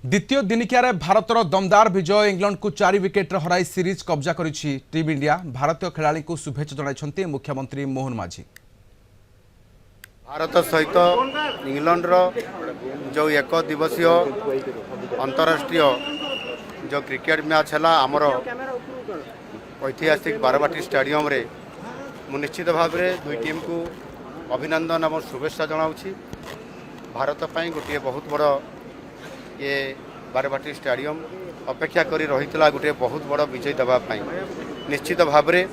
द्वितीय दिनिकिया भारतर दमदार विजय इंग्लैंड को 4 विकेट हराई सीरीज कब्जा करिछि टीम इंडिया। भारतीय खेलाड़ी को शुभेच्छा जणाइछन्ति मुख्यमंत्री मोहन माझी। भारत सहित इंग्लैंड जो एक दिवसीय अंतरराष्ट्रीय जो क्रिकेट मैच है आमर ऐतिहासिक बारवाटी स्टेडियम रे मु निश्चित भाव में दुई टीम को अभिनंदन और शुभेच्छा जनाऊँगी। भारत ପାଇଁ गोटे बहुत बड़ ये बारवाटी स्टेडियम अपेक्षा करी रही गोटे बहुत बड़ विजय देवाई निश्चित भाव में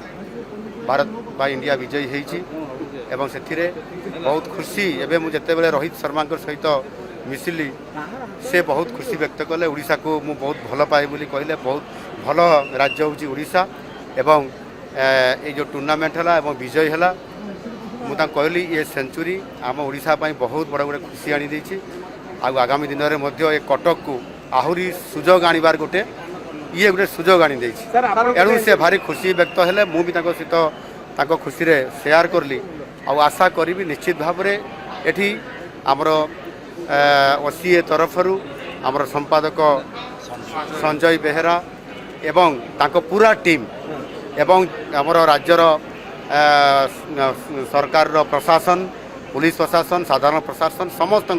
भारत बा इंडिया विजयी होती एवं से बहुत खुशी एवं मुझे रोहित शर्मा सहित मिसिली से बहुत खुशी व्यक्त कले। ओडिशा को मु बहुत भल पाए बोली कहले बहुत भल राज्य हूँ ओडिशा एवं ये जो टूर्नामेंट है एवं विजय है मुझे कहली ये सेंचुरी आम ओडिशा बहुत बड़ा गोटे खुशी आनी देछि। आगामी दिन में कटक को आहरी सुजोग आनिबार गोटे ये गोटे सुजोग आनी देछि। एणु से भारी खुशी व्यक्त हेले मुझे सहित खुशी रे शेयर करली आशा करी निश्चित भाव में एठी आमर ओसीए तरफरु आमर संपादक संजय बेहेरा एवं ताको पूरा टीम एवं आमर राज्यर सरकार प्रशासन पुलिस प्रशासन साधारण प्रशासन समस्त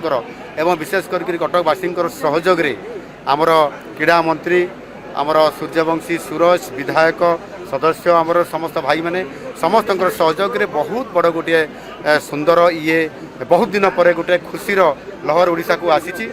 एवं विशेष करके कटकवासी सहयोग रे आमर क्रीड़ा मंत्री आमर सूर्यवंशी सूरज विधायक सदस्य आमर समस्त भाई माने समस्त सहयोग रे बहुत बड़ गोटे सुंदर ये बहुत दिन पर गोटे खुशीर लहर ओडिशा को आसी।